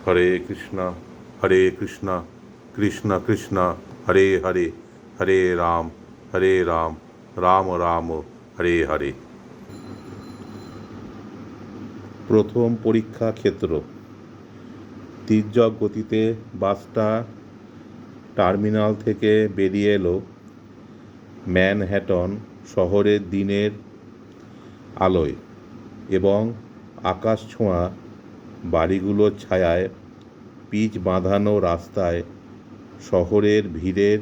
হরে কৃষ্ণ কৃষ্ণ কৃষ্ণ হরে হরে হরে রাম রাম রাম হরে হরে। প্রথম পরীক্ষা ক্ষেত্র। তির্যক গতিতে বাসটা টার্মিনাল থেকে বেরিয়ে এলো ম্যানহ্যাটন শহরের দিনের আলোয় এবং আকাশ ছোঁয়া বাড়িগুলোর ছায়ায় পিচ বাঁধানো রাস্তায় শহরের ভিড়ের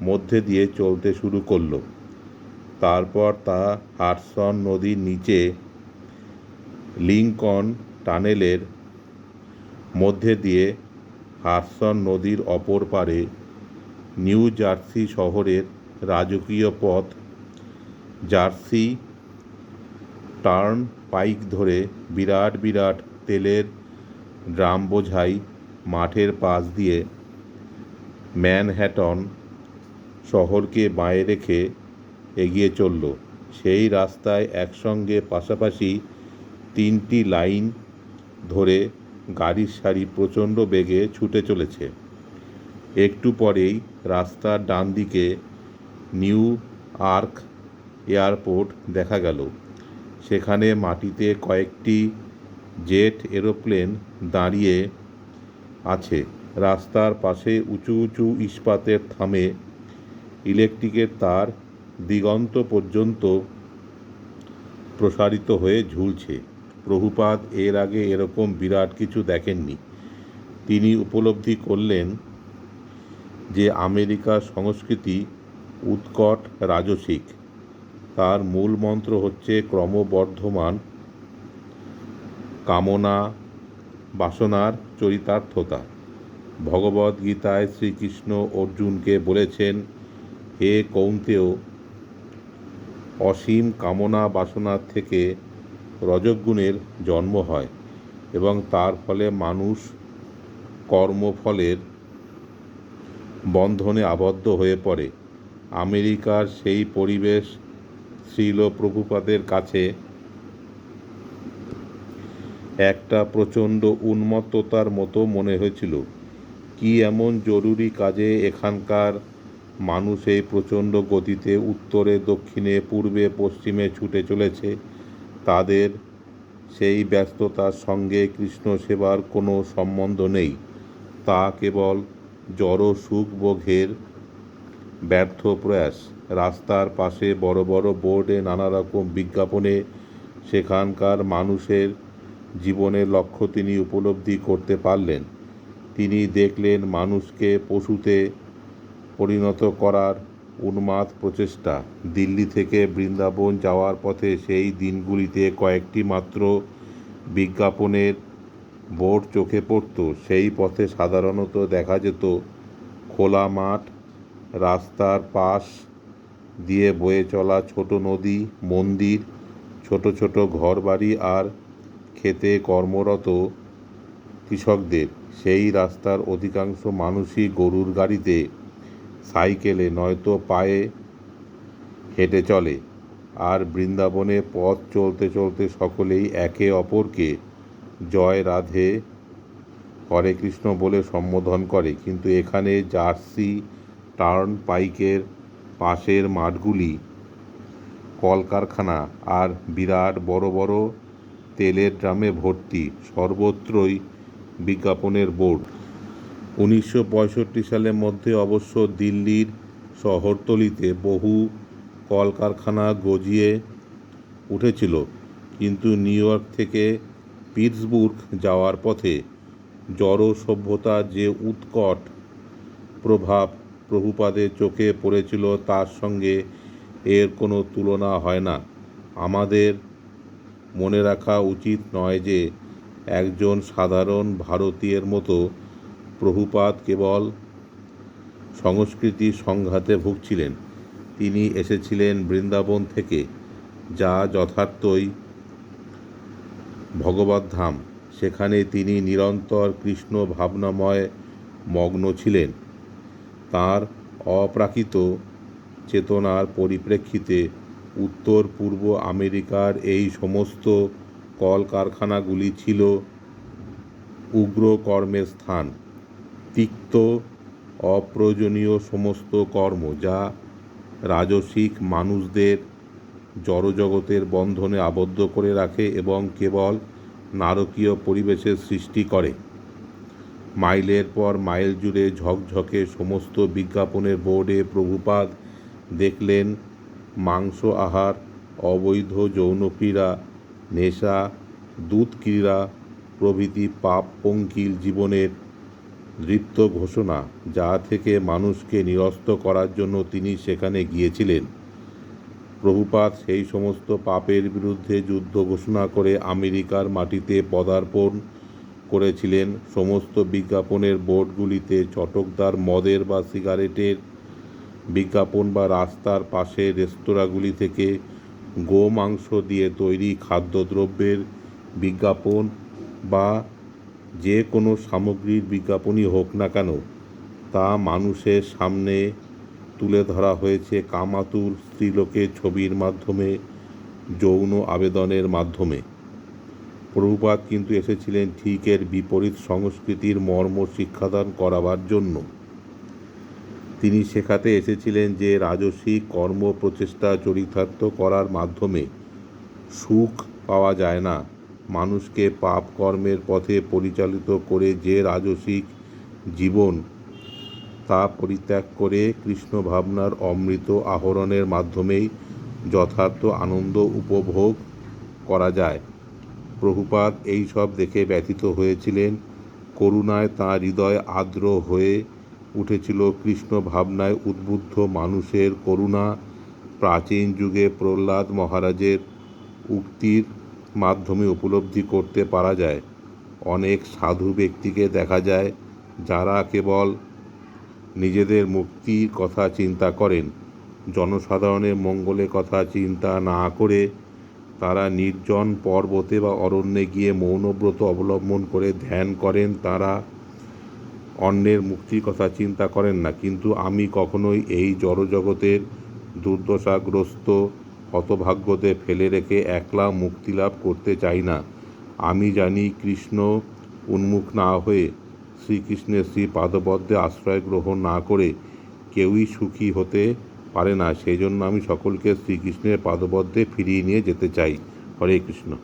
মধ্যে দিয়ে চলতে শুরু করলো। তারপর তা হাডসন নদীর নিচে লিংকন টানেলের মধ্যে দিয়ে হাডসন নদীর অপর পারে নিউ জার্সি শহরের রাজকীয় পথ জার্সি টার্ন পাইক ধরে বিরাট বিরাট তেলের ড্রাম বোঝাই মাঠের পাশ দিয়ে ম্যানহ্যাটন শহরকে বাঁয়ে রেখে এগিয়ে চলল। সেই রাস্তায় একসঙ্গে পাশাপাশি তিনটি লাইন ধরে গাড়ির সারি প্রচণ্ড বেগে ছুটে চলেছে। একটু পরেই রাস্তার ডান দিকে নিউ আর্ক এয়ারপোর্ট দেখা গেল। সেখানে মাটিতে কয়েকটি জেট এরোপ্লেন দাঁড়িয়ে আছে। রাস্তার পাশে উঁচু উঁচু ইস্পাতের থামে, ইলেকট্রিকের তার দিগন্ত পর্যন্ত প্রসারিত হয়ে ঝুলছে। প্রভুপাদ এর আগে এরকম বিরাট কিছু দেখেননি। তিনি উপলব্ধি করলেন যে আমেরিকার সংস্কৃতি উৎকট রাজসিক। তার মূল মন্ত্র হচ্ছে ক্রমবর্ধমান কামনা বাসনার চরিতার্থতা। ভগবদ্গীতায় শ্রীকৃষ্ণ অর্জুনকে বলেছেন, হে কৌন্তেয়, অসীম কামনা বাসনার থেকে রজগুণের জন্ম হয় এবং তার ফলে মানুষ কর্মফলের বন্ধনে আবদ্ধ হয়ে পড়ে। আমেরিকার সেই পরিবেশ শ্রীল প্রভুপাদের কাছে একটা প্রচণ্ড উন্মত্ততার মতো মনে হয়েছিল। কি এমন জরুরি কাজে এখানকার মানুষ এই প্রচণ্ড গতিতে উত্তরে দক্ষিণে পূর্বে পশ্চিমে ছুটে চলেছে? তাদের সেই ব্যস্ততার সঙ্গে কৃষ্ণ সেবার কোনো সম্বন্ধ নেই। তা কেবল জড় সুখভোগের ব্যর্থ প্রয়াস। রাস্তার পাশে বড় বড় বোর্ডে নানা রকম বিজ্ঞাপনে সেখানকার মানুষের জীবনের লক্ষ্য তিনি উপলব্ধি করতে পারলেন। তিনি দেখলেন মানুষকে পশুতে পরিণত করার উন্মাদ প্রচেষ্টা। দিল্লি থেকে বৃন্দাবন যাওয়ার পথে সেই দিনগুলিতে কয়েকটি মাত্র বিজ্ঞাপনের বোর্ড চোখে পড়ত। সেই পথে সাধারণত দেখা যেত খোলা মাঠ, রাস্তার পাশ দিয়ে বয়ে চলা ছোট নদী, মন্দির, ছোট ছোট ঘরবাড়ি আর খেতে কর্মরত কৃষকদের। সেই রাস্তার অধিকাংশ মানুষই গরুর গাড়িতে, সাইকেলে নয়তো পায়ে হেঁটে চলে। আর বৃন্দাবনে পথ চলতে চলতে সকলেই একে অপরকে জয় রাধে, হরে কৃষ্ণ বলে সম্বোধন করে। কিন্তু এখানে জার্সি টার্ন পাইকের পাশের মাঠগুলি কলকারখানা আর বিরাট বড় বড় তেলের ড্রামে ভর্তি। সর্বত্রই বিজ্ঞাপনের বোর্ড। 1965 সালের মধ্যে অবশ্য দিল্লির শহরতলিতে বহু কলকারখানা গজিয়ে উঠেছিল। কিন্তু নিউ ইয়র্ক থেকে পিটসবুর্গ যাওয়ার পথে জড় সভ্যতার যে উৎকট প্রভাব প্রভুপাদের চোখে পড়েছিল তার সঙ্গে এর কোনো তুলনা হয় না। আমাদের মনে রাখা উচিত নয় যে একজন সাধারণ ভারতীয়ের মতো প্রভুপাদ কেবল সংস্কৃতি সংঘাতে ভুগছিলেন। তিনি এসেছিলেন বৃন্দাবন থেকে, যা যথার্থই ভগবদ্ধাম। সেখানে তিনি নিরন্তর কৃষ্ণ ভাবনাময় মগ্ন ছিলেন। তাঁর অপ্রাকৃত চেতনার পরিপ্রেক্ষিতে উত্তর পূর্ব আমেরিকার এই সমস্ত কলকারখানাগুলি ছিল উগ্র কর্মের স্থান, তিক্ত অপ্রয়োজনীয় সমস্ত কর্ম যা রাজসিক মানুষদের জড়জগতের বন্ধনে আবদ্ধ করে রাখে এবং কেবল নারকীয় পরিবেশের সৃষ্টি করে। মাইলের পর মাইল জুড়ে ঝকঝকে সমস্ত বিজ্ঞাপনের বোর্ডে প্রভুপাদ দেখলেন মাংস আহার, অবৈধ যৌনক্রীড়া, নেশা, দুধক্রীড়া প্রভৃতি পাপ পঙ্কিল জীবনের দৃপ্ত ঘোষণা, যা থেকে মানুষকে নিরস্ত করার জন্য তিনি সেখানে গিয়েছিলেন। প্রভুপাদ সেই সমস্ত পাপের বিরুদ্ধে যুদ্ধ ঘোষণা করে আমেরিকার মাটিতে পদার্পণ করেছিলেন। সমস্ত বিজ্ঞাপনের বোর্ডগুলিতে চটকদার মদের বা সিগারেটের বিজ্ঞাপন বা রাস্তার পাশে রেস্তোরাঁগুলি থেকে গোমাংস দিয়ে তৈরি খাদ্যদ্রব্যের বিজ্ঞাপন বা যে কোনো সামগ্রীর বিজ্ঞাপনই হোক না কেন, তা মানুষের সামনে তুলে ধরা হয়েছে কামাতুর স্ত্রীলোকের ছবির মাধ্যমে, যৌন আবেদনের মাধ্যমে। প্রভুপাদ কিন্তু এসেছিলেন ঠিক এর বিপরীত সংস্কৃতির মর্ম শিক্ষাদান করাবার জন্য। তিনি শেখাতে এসেছিলেন যে রাজসিক কর্ম প্রচেষ্টা চরিতার্থ করার মাধ্যমে সুখ পাওয়া যায় না। মানুষকে পাপ কর্মের পথে পরিচালিত করে যে রাজসিক জীবন, তা পরিত্যাগ করে কৃষ্ণ ভাবনার অমৃত আহরণের মাধ্যমেই যথার্থ আনন্দ উপভোগ করা যায়। প্রভুপাদ এই সব দেখে ব্যথিত হয়েছিলেন। করুণায় তাঁর হৃদয় আর্দ্র হয়ে উঠেছিল। কৃষ্ণ ভাবনায় উদ্বুদ্ধ মানুষের করুণা প্রাচীন যুগে প্রহ্লাদ মহারাজের উক্তির মাধ্যমে উপলব্ধি করতে পারা যায়। অনেক সাধু ব্যক্তিকে দেখা যায় যারা কেবল নিজেদের মুক্তির কথা চিন্তা করেন, জনসাধারণের মঙ্গলের কথা চিন্তা না করে তারা নির্জন পর্বতে বা অরণ্যে গিয়ে মৌনব্রত অবলম্বন করে ধ্যান করেন। তারা অন্যের মুক্তির কথা চিন্তা করেন না। কিন্তু আমি কখনোই এই জড়জগতের দুর্দশাগ্রস্ত হতভাগ্যদের ফেলে রেখে একলা মুক্তিলাভ করতে চাই না। আমি জানি কৃষ্ণ উন্মুখ না হয়ে শ্রীকৃষ্ণের শ্রী পাদপদ্মে আশ্রয় গ্রহণ না করে কেউই সুখী হতে পারে না। সেই জন্য আমি সকলকে শ্রীকৃষ্ণের পাদপদ্মে ফিরিয়ে নিয়ে যেতে চাই। হরে কৃষ্ণ।